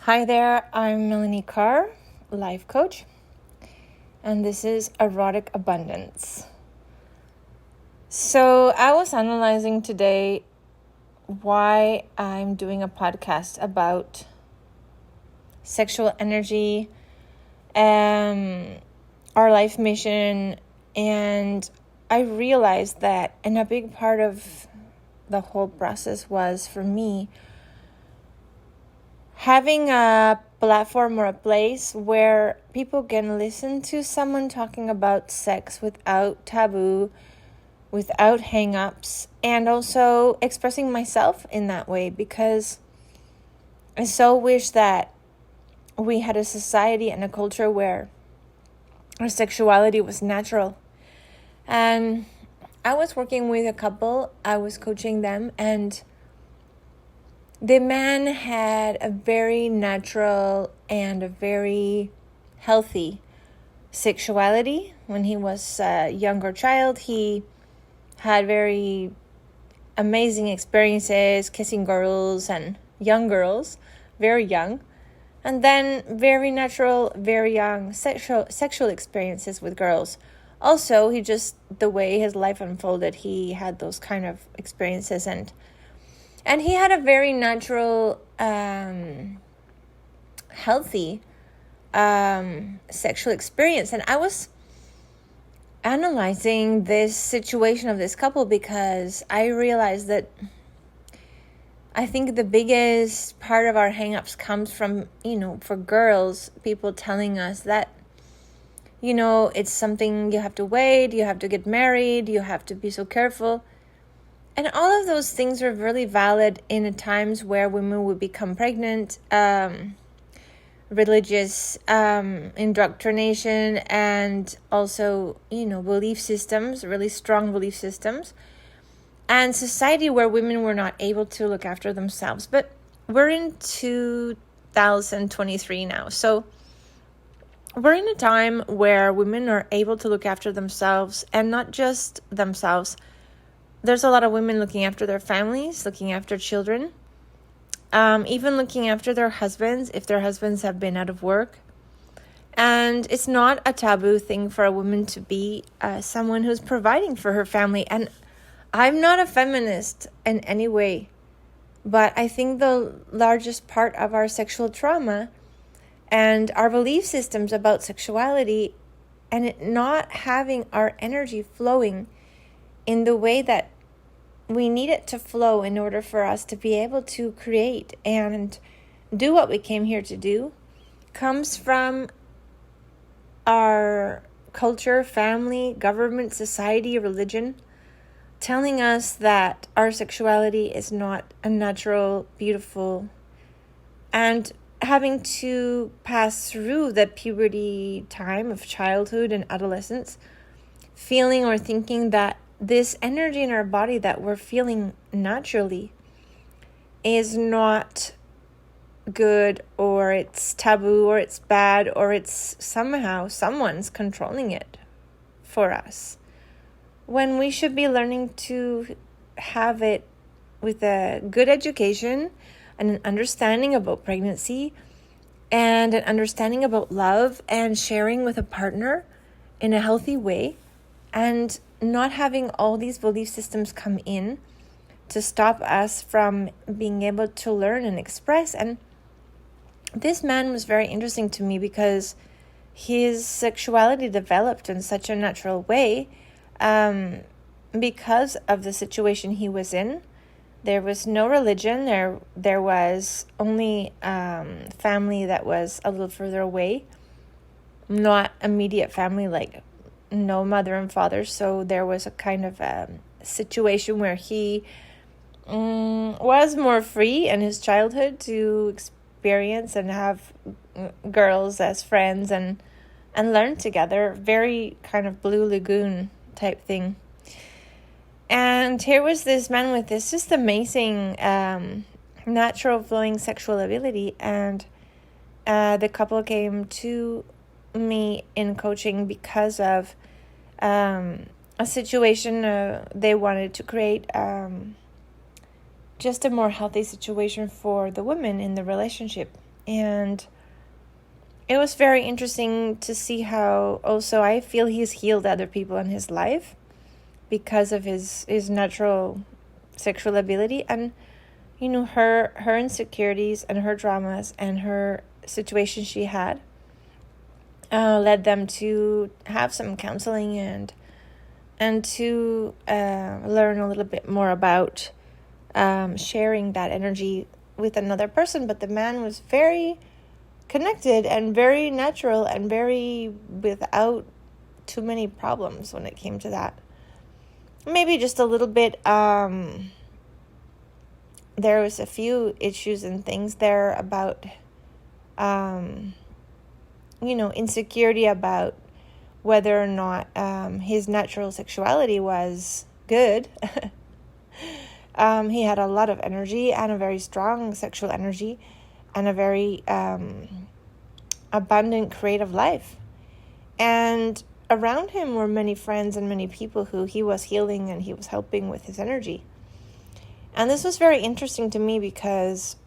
Hi there, I'm Melanie Carr, life coach, and this is Erotic Abundance. So I was analyzing today why I'm doing a podcast about sexual energy, our life mission, and I realized that, and a big part of the whole process was for me having a platform or a place where people can listen to someone talking about sex without taboo, without hang-ups, and also expressing myself in that way, because I so wish that we had a society and a culture where our sexuality was natural. And I was working with a couple, I was coaching them, and the man had a very natural and a very healthy sexuality. When he was a younger child, he had very amazing experiences kissing girls and young girls, very young. And then very natural, very young sexual experiences with girls. Also, the way his life unfolded, he had those kind of experiences, and he had a very natural, healthy sexual experience. And I was analyzing this situation of this couple because I realized that I think the biggest part of our hang-ups comes from, for girls, people telling us that, it's something you have to wait, you have to get married, you have to be so careful. And all of those things are really valid in times where women would become pregnant, religious indoctrination, and also, belief systems, really strong belief systems, and society where women were not able to look after themselves. But we're in 2023 now, so we're in a time where women are able to look after themselves, and not just themselves. There's a lot of women looking after their families, looking after children, even looking after their husbands if their husbands have been out of work. And it's not a taboo thing for a woman to be someone who's providing for her family. And I'm not a feminist in any way, but I think the largest part of our sexual trauma and our belief systems about sexuality and it not having our energy flowing in the way that we need it to flow in order for us to be able to create and do what we came here to do comes from our culture, family, government, society, religion, telling us that our sexuality is not a natural, beautiful, and having to pass through the puberty time of childhood and adolescence, feeling or thinking that this energy in our body that we're feeling naturally is not good, or it's taboo, or it's bad, or it's somehow someone's controlling it for us, when we should be learning to have it with a good education and an understanding about pregnancy and an understanding about love and sharing with a partner in a healthy way, and not having all these belief systems come in to stop us from being able to learn and express. And this man was very interesting to me because his sexuality developed in such a natural way because of the situation he was in. There was no religion. There was only family that was a little further away, not immediate family, like no mother and father. So there was a kind of situation where he was more free in his childhood to experience and have girls as friends and learn together. Very kind of Blue Lagoon type thing. And here was this man with this just amazing natural flowing sexual ability, and the couple came to me in coaching because of a situation they wanted to create just a more healthy situation for the women in the relationship. And it was very interesting to see how also I feel he's healed other people in his life because of his natural sexual ability. And her insecurities and her dramas and her situation she had led them to have some counseling and to learn a little bit more about sharing that energy with another person. But the man was very connected and very natural and very without too many problems when it came to that. Maybe just a little bit, there was a few issues and things there about, insecurity about whether or not his natural sexuality was good. He had a lot of energy and a very strong sexual energy and a very abundant creative life. And around him were many friends and many people who he was healing and he was helping with his energy. And this was very interesting to me because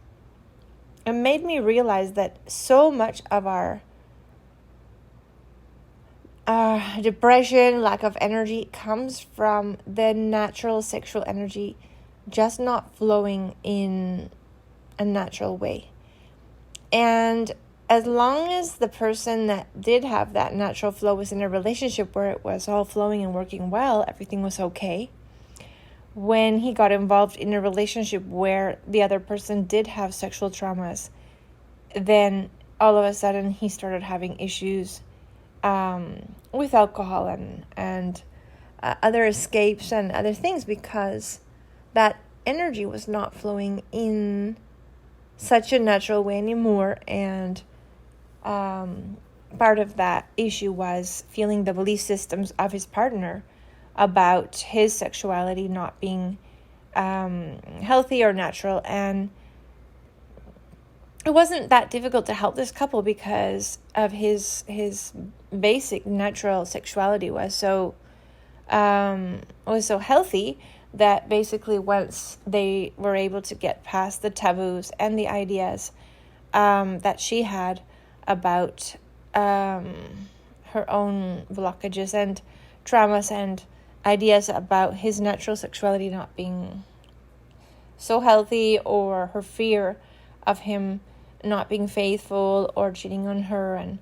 it made me realize that so much of our depression, lack of energy, comes from the natural sexual energy just not flowing in a natural way. And as long as the person that did have that natural flow was in a relationship where it was all flowing and working well, everything was okay. When he got involved in a relationship where the other person did have sexual traumas, then all of a sudden he started having issues with alcohol and other escapes and other things because that energy was not flowing in such a natural way anymore. And part of that issue was feeling the belief systems of his partner about his sexuality not being healthy or natural. And it wasn't that difficult to help this couple because of his basic natural sexuality was so healthy that basically once they were able to get past the taboos and the ideas that she had about her own blockages and traumas and ideas about his natural sexuality not being so healthy, or her fear of him not being faithful or cheating on her, and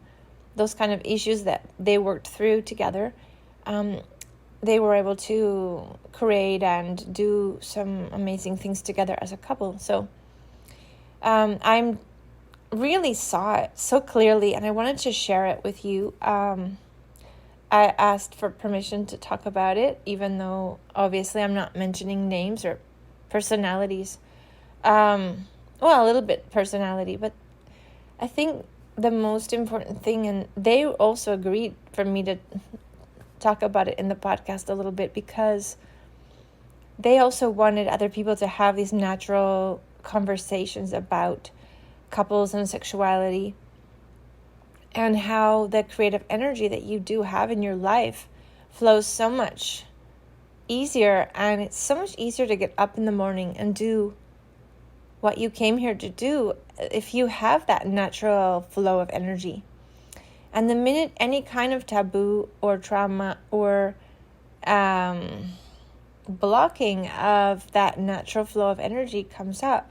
those kind of issues that they worked through together, they were able to create and do some amazing things together as a couple. So I really saw it so clearly, and I wanted to share it with you. I asked for permission to talk about it, even though obviously I'm not mentioning names or personalities. A little bit personality, but I think the most important thing, and they also agreed for me to talk about it in the podcast a little bit because they also wanted other people to have these natural conversations about couples and sexuality and how the creative energy that you do have in your life flows so much easier, and it's so much easier to get up in the morning and do what you came here to do if you have that natural flow of energy. And the minute any kind of taboo or trauma or blocking of that natural flow of energy comes up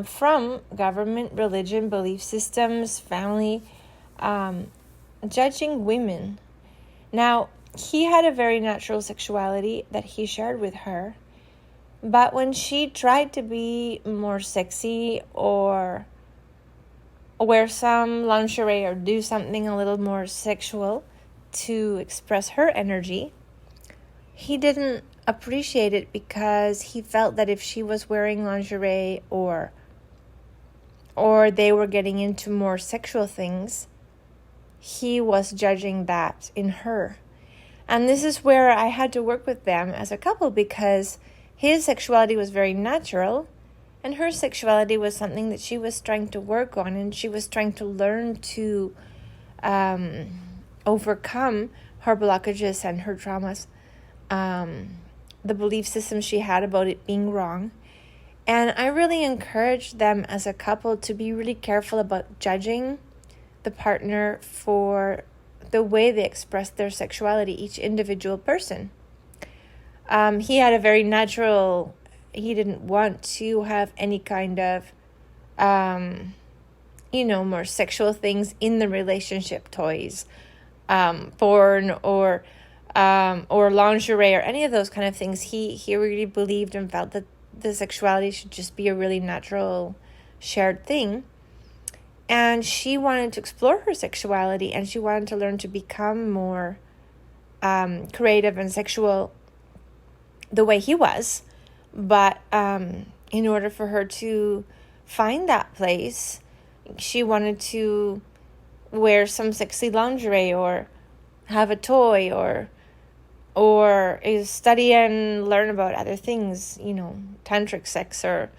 from government, religion, belief systems, family, judging women. Now, he had a very natural sexuality that he shared with her, but when she tried to be more sexy or wear some lingerie or do something a little more sexual to express her energy, he didn't appreciate it because he felt that if she was wearing lingerie or they were getting into more sexual things, he was judging that in her. And this is where I had to work with them as a couple, because his sexuality was very natural and her sexuality was something that she was trying to work on, and she was trying to learn to overcome her blockages and her traumas, the belief system she had about it being wrong. And I really encourage them as a couple to be really careful about judging the partner for the way they express their sexuality, each individual person. He had a very natural, he didn't want to have any kind of, more sexual things in the relationship, toys, porn, or lingerie, or any of those kind of things. He really believed and felt that the sexuality should just be a really natural, shared thing. And she wanted to explore her sexuality, and she wanted to learn to become more creative and sexual the way he was. But in order for her to find that place, she wanted to wear some sexy lingerie, or have a toy, or study and learn about other things, tantric sex, or,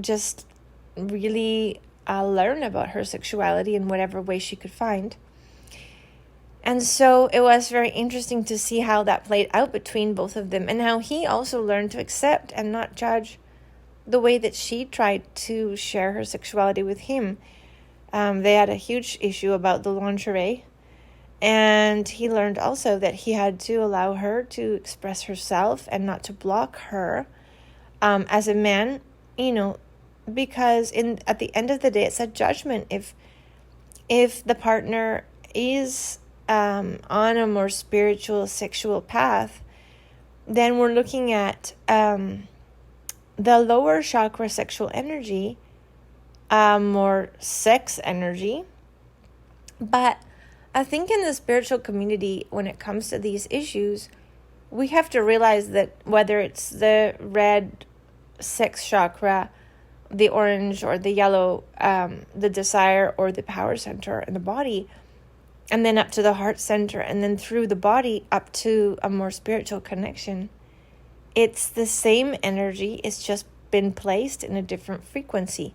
just really learn about her sexuality in whatever way she could find. And so it was very interesting to see how that played out between both of them, and how he also learned to accept and not judge the way that she tried to share her sexuality with him. They had a huge issue about the lingerie, and he learned also that he had to allow her to express herself and not to block her as a man, because at the end of the day, it's a judgment. If the partner is on a more spiritual, sexual path, then we're looking at the lower chakra sexual energy, more sex energy. But I think in the spiritual community, when it comes to these issues, we have to realize that whether it's the red sex chakra, the orange or the yellow, the desire or the power center in the body, and then up to the heart center, and then through the body up to a more spiritual connection, it's the same energy. It's just been placed in a different frequency.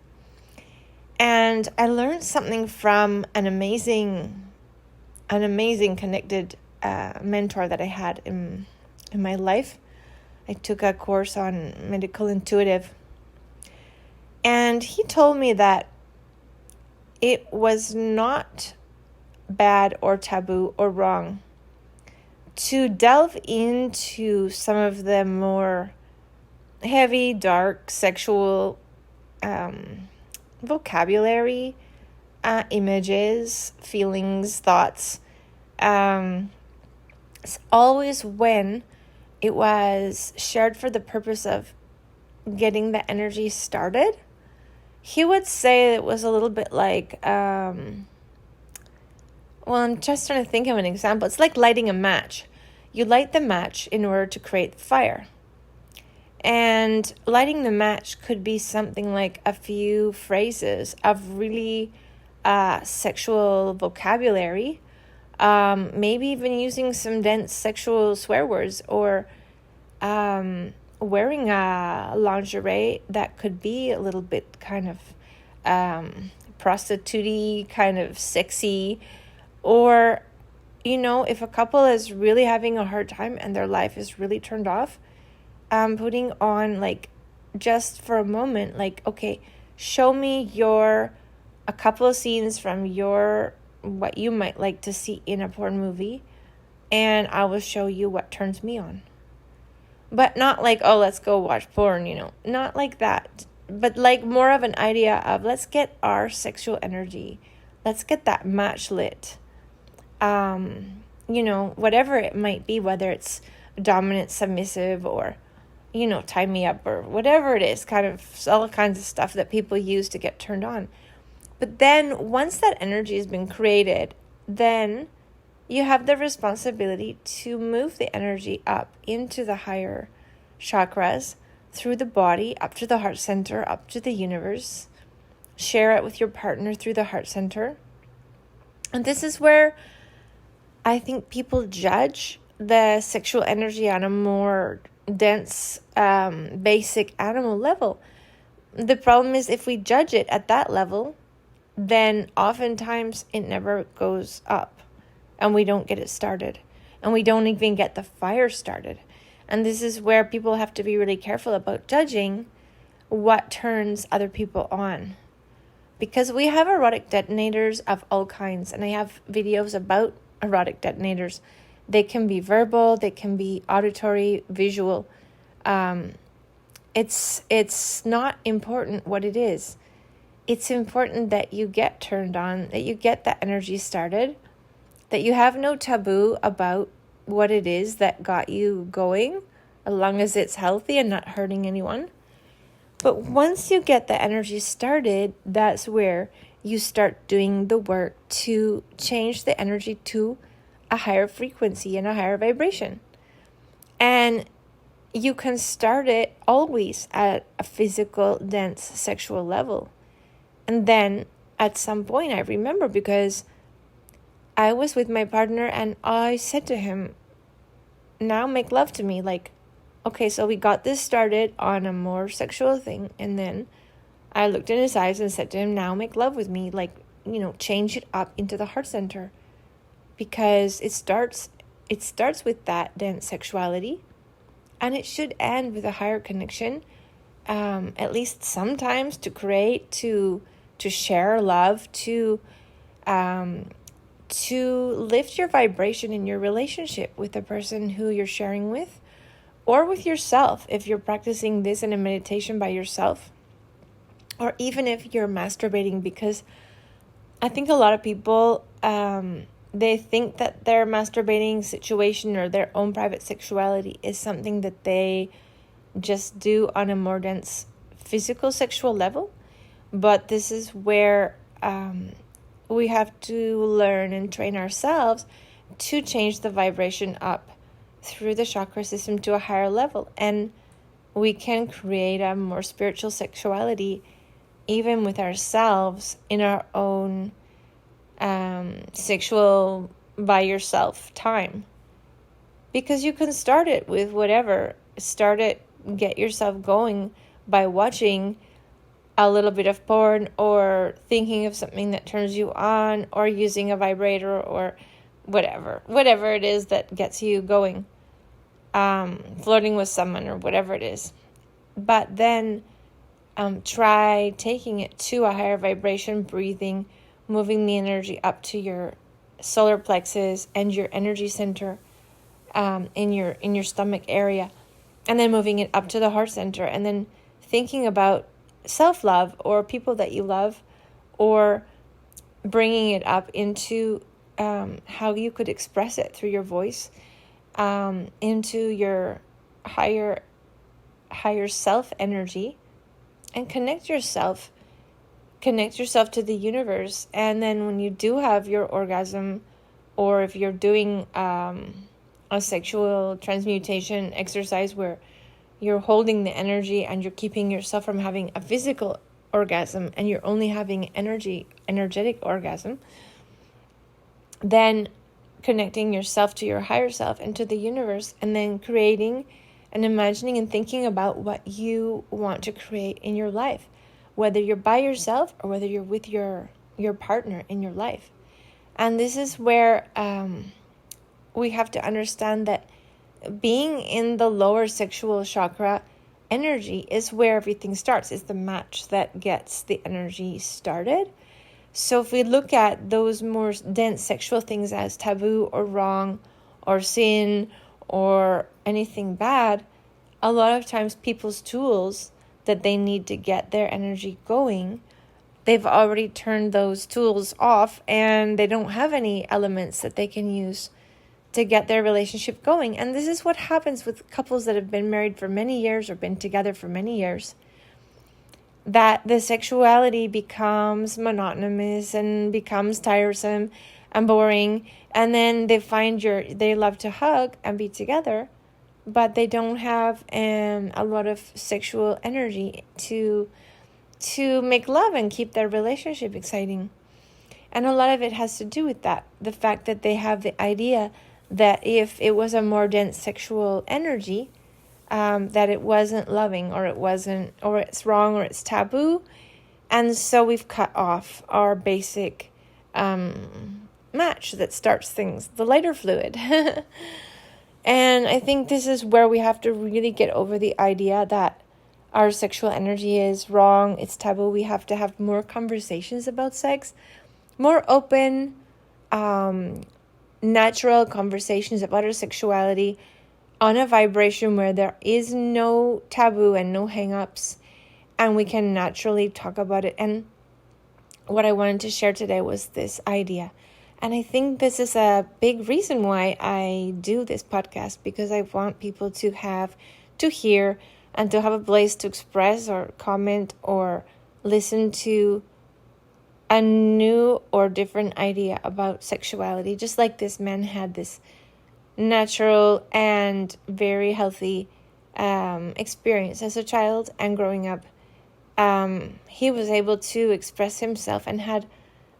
And I learned something from an amazing connected mentor that I had in my life. I took a course on medical intuitive, and he told me that it was not bad or taboo or wrong to delve into some of the more heavy, dark, sexual vocabulary, images, feelings, thoughts. It's always when it was shared for the purpose of getting the energy started. He would say it was a little bit like, I'm just trying to think of an example. It's like lighting a match. You light the match in order to create fire. And lighting the match could be something like a few phrases of really sexual vocabulary, maybe even using some dense sexual swear words, or wearing a lingerie that could be a little bit kind of prostitute-y, kind of sexy, or, if a couple is really having a hard time and their life is really turned off, putting on, like, just for a moment, like, okay, show me a couple of scenes from what you might like to see in a porn movie, and I will show you what turns me on. But not like, oh, let's go watch porn, not like that, but like more of an idea of, let's get our sexual energy, let's get that match lit, whatever it might be, whether it's dominant, submissive, or, tie me up, or whatever it is, kind of all kinds of stuff that people use to get turned on. But then once that energy has been created, then you have the responsibility to move the energy up into the higher chakras, through the body, up to the heart center, up to the universe. Share it with your partner through the heart center. And this is where I think people judge the sexual energy on a more dense, basic animal level. The problem is, if we judge it at that level, then oftentimes it never goes up, and we don't get it started, and we don't even get the fire started. And this is where people have to be really careful about judging what turns other people on. Because we have erotic detonators of all kinds, and I have videos about erotic detonators. They can be verbal, they can be auditory, visual. It's not important what it is. It's important that you get turned on, that you get that energy started, that you have no taboo about what it is that got you going, as long as it's healthy and not hurting anyone. But once you get the energy started, that's where you start doing the work to change the energy to a higher frequency and a higher vibration. And you can start it always at a physical, dense, sexual level. And then at some point, I remember, because I was with my partner and I said to him, now make love to me. Like, okay, so we got this started on a more sexual thing. And then I looked in his eyes and said to him, now make love with me. Like, change it up into the heart center. Because it starts with that dense sexuality. And it should end with a higher connection. At least sometimes, to create, to share love, to lift your vibration in your relationship with the person who you're sharing with, or with yourself if you're practicing this in a meditation by yourself, or even if you're masturbating. Because I think a lot of people, they think that their masturbating situation or their own private sexuality is something that they just do on a more dense physical sexual level. But this is where we have to learn and train ourselves to change the vibration up through the chakra system to a higher level. And we can create a more spiritual sexuality even with ourselves in our own sexual by yourself time. Because you can start it with whatever. Get yourself going by watching a little bit of porn, or thinking of something that turns you on, or using a vibrator, or whatever it is that gets you going, flirting with someone, or whatever it is. But then try taking it to a higher vibration, breathing, moving the energy up to your solar plexus and your energy center in your stomach area, and then moving it up to the heart center, and then thinking about self-love or people that you love, or bringing it up into how you could express it through your voice, into your higher self energy, and connect yourself to the universe. And then when you do have your orgasm, or if you're doing a sexual transmutation exercise where you're holding the energy and you're keeping yourself from having a physical orgasm, and you're only having energetic orgasm, then connecting yourself to your higher self and to the universe, and then creating and imagining and thinking about what you want to create in your life, whether you're by yourself or whether you're with your partner in your life. And this is where we have to understand that being in the lower sexual chakra energy is where everything starts. It's the match that gets the energy started. So if we look at those more dense sexual things as taboo or wrong or sin or anything bad, a lot of times people's tools that they need to get their energy going, they've already turned those tools off, and they don't have any elements that they can use to get their relationship going. And this is what happens with couples that have been married for many years or been together for many years, that the sexuality becomes monotonous and becomes tiresome and boring, and then they love to hug and be together, but they don't have a lot of sexual energy to make love and keep their relationship exciting. And a lot of it has to do with that, the fact that they have the idea that if it was a more dense sexual energy, that it wasn't loving, or it's wrong, or it's taboo. And so we've cut off our basic match that starts things, the lighter fluid. And I think this is where we have to really get over the idea that our sexual energy is wrong, it's taboo. We have to have more conversations about sex, more open, natural conversations about our sexuality on a vibration where there is no taboo and no hang-ups, and we can naturally talk about it. And what I wanted to share today was this idea. And I think this is a big reason why I do this podcast, because I want people to hear and to have a place to express or comment or listen to a new or different idea about sexuality. Just like this man had this natural and very healthy experience as a child and growing up. He was able to express himself and had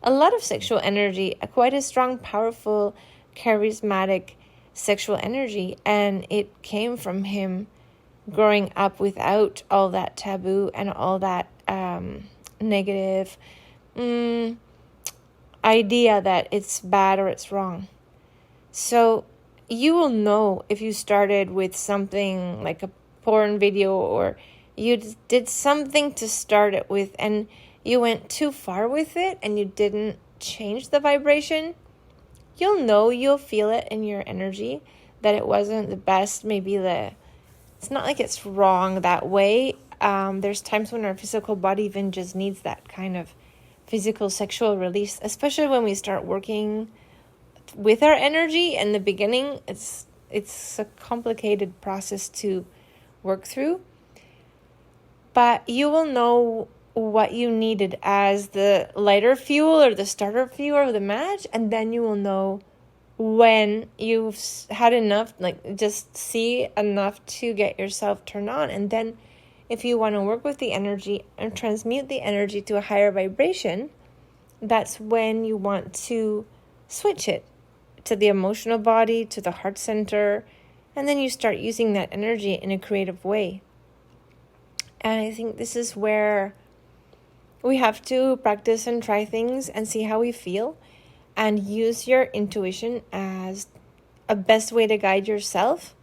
a lot of sexual energy, quite a strong, powerful, charismatic sexual energy. And it came from him growing up without all that taboo and all that negative idea that it's bad or it's wrong. So you will know if you started with something like a porn video, or you did something to start it with and you went too far with it and you didn't change the vibration. You'll feel it in your energy that it wasn't the best. It's not like it's wrong that way. There's times when our physical body even just needs that kind of physical sexual release, especially when we start working with our energy. In the beginning, it's a complicated process to work through, but you will know what you needed as the lighter fuel or the starter fuel of the match, and then you will know when you've had enough, like just see enough to get yourself turned on. And then if you want to work with the energy and transmute the energy to a higher vibration, that's when you want to switch it to the emotional body, to the heart center, and then you start using that energy in a creative way. And I think this is where we have to practice and try things and see how we feel, and use your intuition as a best way to guide yourself.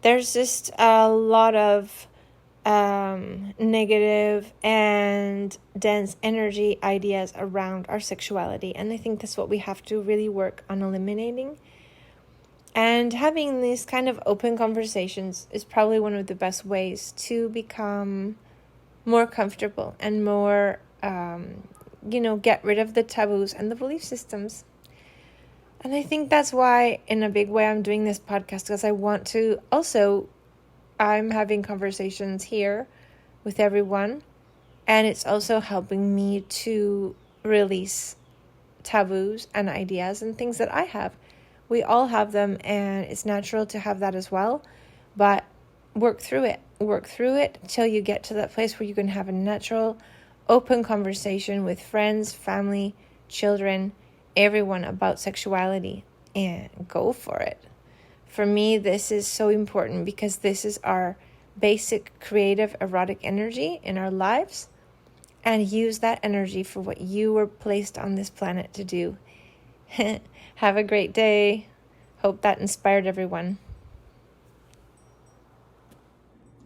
There's just a lot of negative and dense energy ideas around our sexuality, and I think that's what we have to really work on eliminating. And having these kind of open conversations is probably one of the best ways to become more comfortable and more, get rid of the taboos and the belief systems. And I think that's why, in a big way, I'm doing this podcast, because I want to also, I'm having conversations here with everyone, and it's also helping me to release taboos and ideas and things that I have. We all have them, and it's natural to have that as well, but work through it till you get to that place where you can have a natural, open conversation with friends, family, children, everyone about sexuality, and go for it. For me, this is so important, because this is our basic creative erotic energy in our lives, and use that energy for what you were placed on this planet to do. Have a great day. Hope that inspired everyone.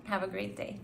Have a great day.